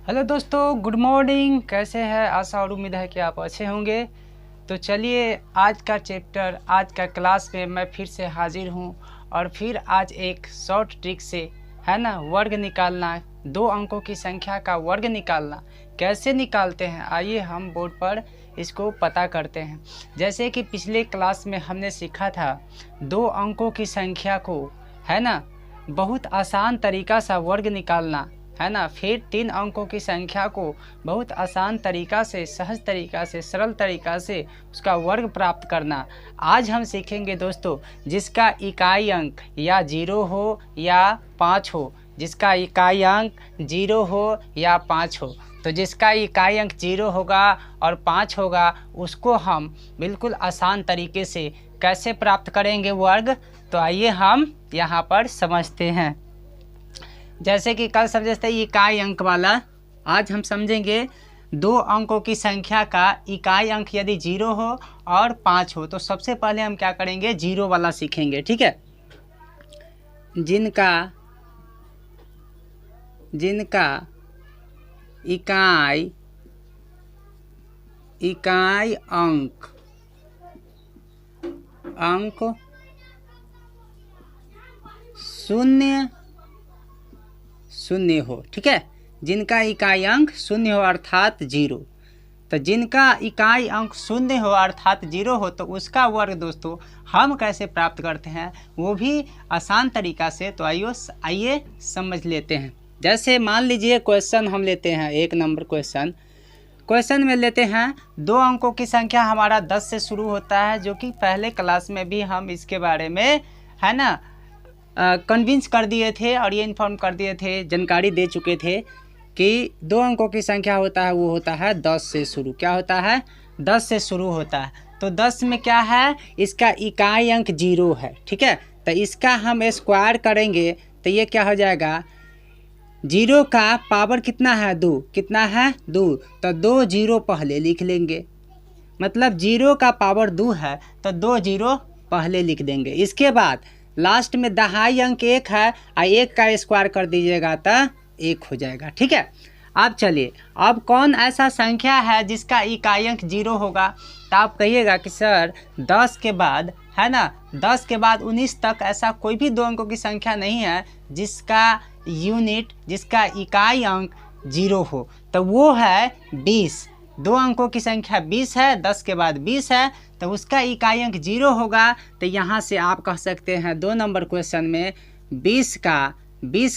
Hello दोस्तों, good morning. कैसे हैं? आशा और उम्मीद है कि आप अच्छे होंगे। तो चलिए, आज का चैप्टर, आज का क्लास में मैं फिर से हाजिर हूं और फिर आज एक शॉर्ट ट्रिक से, है ना, वर्ग निकालना, 2 अंकों की संख्या का वर्ग निकालना कैसे निकालते हैं, आइए हम बोर्ड पर इसको पता करते हैं। जैसे कि पिछले क्लास में हमने सीखा था 2 अंकों की संख्या को, है ना, बहुत आसान तरीका सा वर्ग निकालना, है ना। फिर 3 अंकों की संख्या को बहुत आसान तरीका से, सहज तरीका से, सरल तरीका से उसका वर्ग प्राप्त करना। आज हम सीखेंगे दोस्तों, जिसका इकाई अंक या 0 हो या 5 हो, जिसका इकाई अंक 0 हो या 5 हो, तो जिसका इकाई अंक 0 होगा और 5 होगा उसको हम बिल्कुल आसान तरीके से कैसे प्राप्त करेंगे वर्ग। तो आइए हम यहाँ पर समझते हैं। जैसे कि कल समझे थे इकाई अंक वाला, आज हम समझेंगे 2 अंकों की संख्या का इकाई अंक यदि 0 हो और 5 हो। तो सबसे पहले हम क्या करेंगे, 0 वाला सीखेंगे, ठीक है। जिनका इकाई अंक 0 हो, ठीक है। जिनका इकाई अंक 0 हो अर्थात 0। तो जिनका इकाई अंक 0 हो अर्थात 0 हो तो उसका वर्ग दोस्तों हम कैसे प्राप्त करते हैं, वो भी आसान तरीका से। तो आइए समझ लेते हैं। जैसे मान लीजिए क्वेश्चन हम लेते हैं, 1 नंबर क्वेश्चन में लेते हैं 2 अंकों की संख्या हमारा 10 से शुरू होता है, जो कि पहले क्लास में भी हम इसके बारे में, है ना, कन्विंस कर दिए थे और ये इन्फॉर्म कर दिए थे, जानकारी दे चुके थे कि 2 अंकों की संख्या होता है वो होता है 10 से शुरू। क्या होता है? 10 से शुरू होता है। तो 10 में क्या है, इसका इकाई अंक 0 है, ठीक है। तो इसका हम स्क्वायर करेंगे तो ये क्या हो जाएगा, 0 का पावर कितना है, 2। कितना है, 2। तो 2 0 पहले लिख लेंगे, मतलब 0 का पावर 2 है तो 2 0 पहले लिख देंगे। इसके बाद लास्ट में दहाई अंक 1 है और 1 का स्क्वायर कर दीजिएगा तो 1 हो जाएगा, ठीक है। अब चलिए, अब कौन ऐसा संख्या है जिसका इकाई अंक 0 होगा? तो आप कहिएगा कि सर 10 के बाद, है ना, 10 के बाद 19 तक ऐसा कोई भी 2 अंकों की संख्या नहीं है जिसका यूनिट, जिसका इकाई अंक 0 हो। तो वो है 20। 2 अंकों की संख्या 20 है, 10 के बाद 20 है, तो उसका इकाई अंक 0 होगा। तो यहाँ से आप कह सकते हैं 2 नंबर क्वेश्चन में 20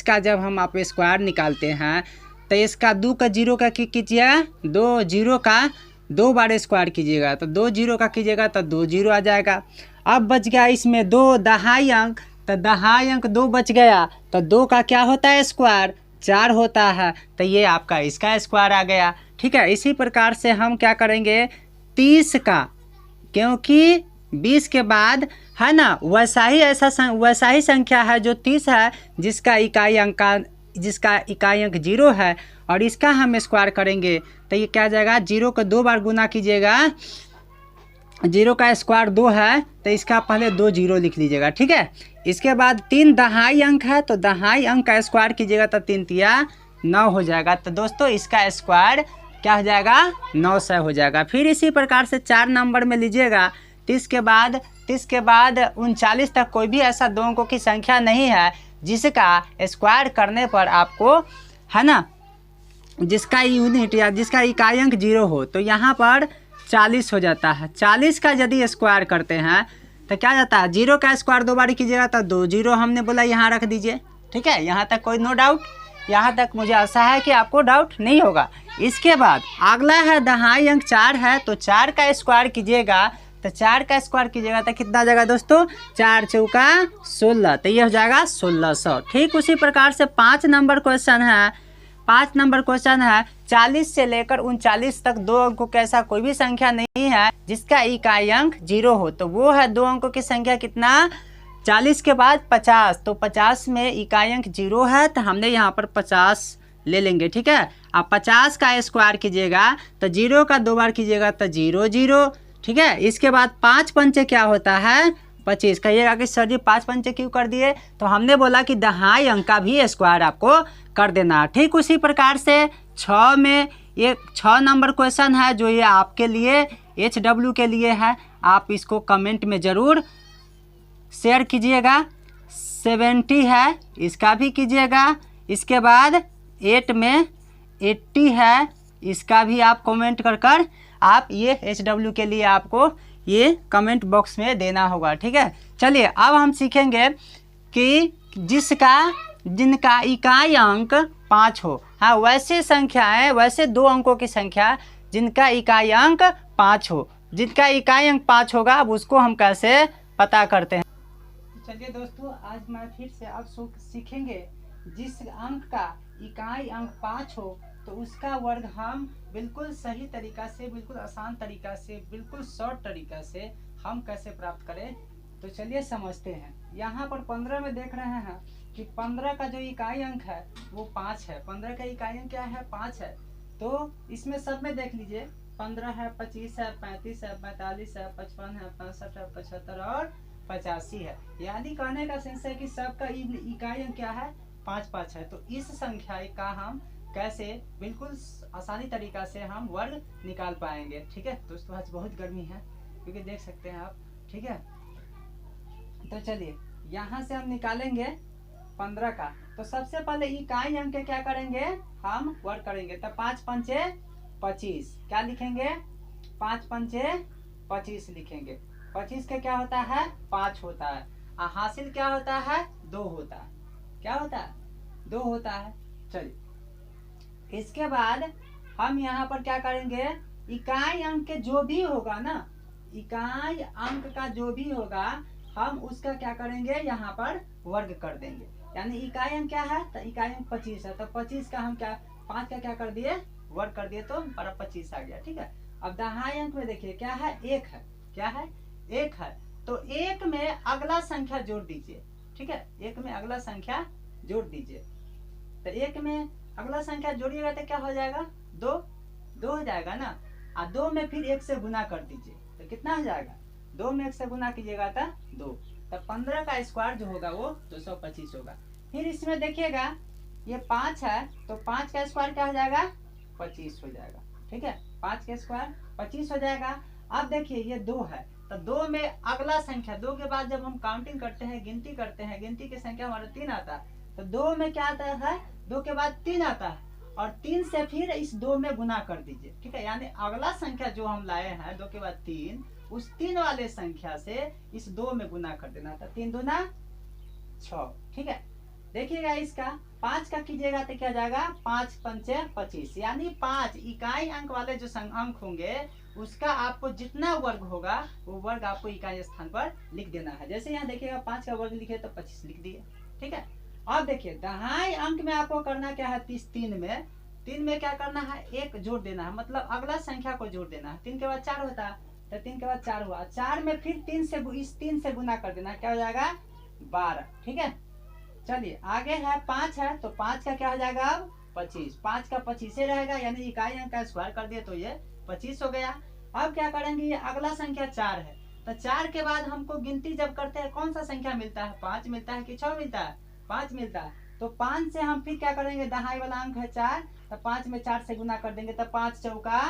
का जब हम आप स्क्वायर निकालते हैं तो इसका 2 का 0 का कीजिएगा, 2 0 का 2 बार स्क्वायर कीजिएगा, तो 2 0 का कीजिएगा तो 2 0 आ जाएगा। अब बच गया इसमें 2 दहाई अंक, तो दहाई अंक 2 बच गया, तो 2 का क्या होता है स्क्वायर, 4 होता है। तो ये आपका इसका स्क्वायर आ गया, ठीक है। इसी प्रकार से हम क्या करेंगे 30 का, क्योंकि 20 के बाद, है ना, वैसा ही संख्या है जो 30 है जिसका इकाई अंक 0 है, और इसका हम स्क्वायर करेंगे तो ये क्या जाएगा, 0 को 2 बार गुना कीजिएगा, 0 का स्क्वायर 2 है तो इसका पहले 2 0 लिख लीजिएगा, ठीक है। इसके बाद 3 दहाई अंक है तो दहाई अंक का स्क्वायर कीजिएगा तो 3 तिया 9 हो जाएगा। तो दोस्तों इसका स्क्वायर क्या हो जाएगा, 900 हो जाएगा। फिर इसी प्रकार से 4 नंबर में लीजिएगा, 30 के बाद 39 तक कोई भी ऐसा 2 अंकों की संख्या नहीं है जिसका स्क्वायर करने पर आपको, है ना, जिसका यूनिट या जिसका इकाई अंक 0 हो। तो यहाँ पर 40 हो जाता है। 40 का यदि स्क्वायर करते हैं तो क्या जाता है, 0 का स्क्वायर 2 बार कीजिएगा तो 2 0 हमने बोला यहाँ रख दीजिए, ठीक है। यहाँ तक कोई नो डाउट? यहाँ तक मुझे आशा है कि आपको डाउट नहीं होगा। इसके बाद अगला है दहाई अंक 4 है, तो 4 का स्क्वायर कीजिएगा, तो 4 का स्क्वायर कीजिएगा तो कितना जाएगा दोस्तों, 4 चौका 16, तो ये हो जाएगा 1600। ठीक उसी प्रकार से 5 नंबर क्वेश्चन है 40 से लेकर 39 तक 2 अंकों का ऐसा कोई भी संख्या नहीं है जिसका इकाई अंक 0 हो। तो वो है 2 अंकों की संख्या कितना, 40 के बाद 50, तो 50 में इकाई अंक 0 है तो हमने यहाँ पर 50 ले लेंगे, ठीक है। आप 50 का स्क्वायर कीजिएगा तो 0 का 2 बार कीजिएगा तो 0 0, ठीक है। इसके बाद 5 पंचे क्या होता है, 25। कहिएगा कि सर जी 5 पंचे क्यों कर दिए, तो हमने बोला कि दहाई अंक का भी स्क्वायर आपको कर देना। ठीक उसी प्रकार से 6 में ये 6 नंबर क्वेश्चन है जो ये आपके लिए HW के लिए है, आप इसको कमेंट में ज़रूर शेयर कीजिएगा। 70 है, इसका भी कीजिएगा। इसके बाद 8 में 80 है, इसका भी आप कमेंट कर आप ये HW के लिए आपको ये कमेंट बॉक्स में देना होगा। ठीक है, चलिए अब हम सीखेंगे कि जिनका इकाई अंक 5 हो। हाँ, वैसे संख्याएं, वैसे 2 अंकों की संख्या जिनका इकाई अंक 5 हो। जिनका इकाई अंक 5 होगा, अब उसको हम कैसे पता करते हैं। चलिए दोस्तों, आज मैं फिर से आप सीखेंगे जिस अंक का इकाई अंक 5 हो तो उसका वर्ग हम बिल्कुल सही तरीका से, बिल्कुल आसान तरीका से, बिल्कुल शॉर्ट तरीका से हम कैसे प्राप्त करें। तो चलिए समझते हैं। यहाँ पर 15 में देख रहे हैं कि 15 का जो इकाई अंक है वो 5 है। 15 का इकाई अंक क्या है? 5 है। तो इसमें सब में देख लीजिए, 15 है, 25 है, 35 है, 45 है, 55 है, 65 है, 75 और 85 है। यानी कहने का सेंस है कि सबका इकाई अंक क्या है? 5 है। तो इस संख्या का हम कैसे बिल्कुल आसानी तरीका से हम वर्ग निकाल पाएंगे। ठीक है दोस्तों, आज बहुत गर्मी है क्योंकि देख सकते हैं आप। ठीक है, तो चलिए यहाँ से हम निकालेंगे 15 का। तो सबसे पहले इकाई अंक के क्या करेंगे? हम वर्ग करेंगे। तो 5 पंचे 25, क्या लिखेंगे? 5 पंचे 25 लिखेंगे। 25 का क्या होता है? 5 होता है। हासिल क्या होता है? 2 होता है। क्या होता है? 2 होता है। चलिए, इसके बाद हम यहाँ पर क्या करेंगे? इकाई अंक के जो भी होगा ना, इकाई अंक का जो भी होगा हम उसका क्या करेंगे? यहाँ पर वर्ग कर देंगे। यानी इकाई अंक क्या है? तो इकाई अंक 25 है। तो 25 का हम क्या 5 का क्या कर दिए? वर्ग कर दिए, तो बड़ा 25 आ गया। ठीक है, अब दहाई अंक में देखिए क्या है? 1 है। क्या है? 1 है। तो 1 में अगला संख्या जोड़ दीजिए। ठीक है, 1 में अगला संख्या जोड़ दीजिए। तो 1 में अगला संख्या जोड़िएगा तो क्या हो जाएगा? 2 हो जाएगा ना। 2 में फिर 1 से गुना कर दीजिए तो कितना हो जाएगा? 2 में 1 से गुना कीजिएगा तो 2। तो 15 का स्क्वायर जो होगा वो 225 होगा। फिर इसमें देखिएगा ये 5 है, तो 5 का स्क्वायर क्या हो जाएगा? 25 हो जाएगा। ठीक है, 5 का स्क्वायर 25 हो जाएगा। अब देखिए ये 2 है, तो 2 में अगला संख्या, 2 के बाद जब हम काउंटिंग करते हैं, गिनती करते हैं, गिनती की संख्या हमारा 3 आता है। तो 2 में क्या आता है? 2 के बाद 3 आता है, और 3 से फिर इस 2 में गुना कर दीजिए। ठीक है, यानी अगला संख्या जो हम लाए हैं 2 के बाद 3, उस 3 वाले संख्या से इस 2 में गुना कर देना था। 3 दूना 6। ठीक है, देखिएगा इसका 5 का कीजिएगा तो क्या जाएगा? 5 पंचे 25। यानी 5 इकाई अंक वाले जो अंक होंगे उसका आपको जितना वर्ग होगा वो वर्ग आपको इकाई स्थान पर लिख देना है। जैसे यहाँ देखिएगा 5 का वर्ग लिखे तो 25 लिख दिए। ठीक है, अब देखिए दहाई अंक में आपको करना क्या है? 3 में क्या करना है? 1 जोड़ देना है, मतलब अगला संख्या को जोड़ देना है। 3 के बाद 4 होता है, तो 3 के बाद 4 हुआ। 4 में फिर 3 से गुना कर देना, क्या हो जाएगा? 12। ठीक है, चलिए आगे है 5 है, तो 5 का क्या हो जाएगा? अब 25। 5 का 25 रहेगा, यानी इकाई अंक का स्क्वायर कर दिए तो ये 25 हो गया। अब क्या करेंगे? ये अगला संख्या 4 है, तो 4 के बाद हमको गिनती जब करते हैं कौन सा संख्या मिलता है? 5 मिलता है कि 6 मिलता है? 5 मिलता है। तो 5 से हम फिर क्या करेंगे? दहाई वाला अंक है 4, तो 5 में 4 से गुना कर देंगे, तो 5 चौका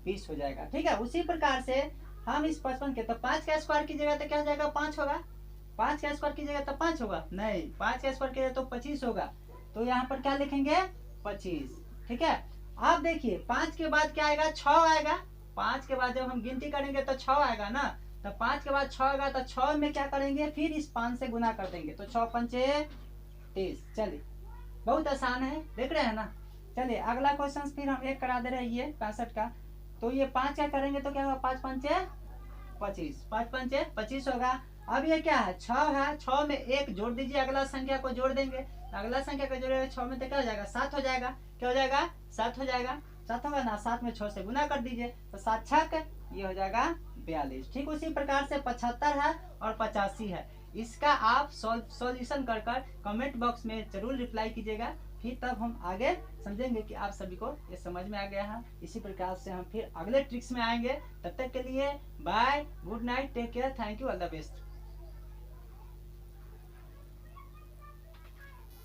20 हो जाएगा। ठीक है, उसी प्रकार से हम इस 55 के, तो 5 का स्क्वायर कीजिएगा तो क्या हो जाएगा? 5 होगा। 5 का स्क्वायर कीजिएगा तो 5 होगा? नहीं, 5 का स्क्वायर कीजिएगा तो 25 होगा। तो यहाँ पर क्या लिखेंगे? 25। ठीक है, अब देखिए 5 के बाद क्या आएगा? 6 आएगा। 5 के बाद जब हम गिनती करेंगे तो 6 आएगा ना। तो 5 के बाद 6 आएगा, तो 6 में क्या करेंगे? फिर इस 5 से गुना कर देंगे, तो 6 पंचे 30। चलिए, बहुत आसान है, देख रहे हैं ना। चलिए अगला क्वेश्चन फिर हम एक करा दे रहे हैं, ये 65 का। तो ये 5 का करेंगे तो क्या होगा? 5 पंचे 25। 5 पंचे 25 होगा। अब ये क्या है? 6 है, 6 में 1 जोड़ दीजिए, अगला संख्या को जोड़ देंगे। अगला संख्या को जोड़ेगा 6 में तो क्या हो जाएगा? 7 हो जाएगा। क्या हो जाएगा? 7 हो जाएगा। 7 होगा ना, 7 में 6 से गुना कर दीजिए, तो 7 छक ये हो जाएगा 42। ठीक उसी प्रकार से 75 है और 85 है। इसका आप सॉल्यूशन कर कमेंट बॉक्स में जरूर रिप्लाई कीजिएगा, फिर तब हम आगे समझेंगे कि आप सभी को ये समझ में आ गया है। इसी प्रकार से हम फिर अगले ट्रिक्स में आएंगे। तब तक के लिए bye, good night, take care, thank you, all the best.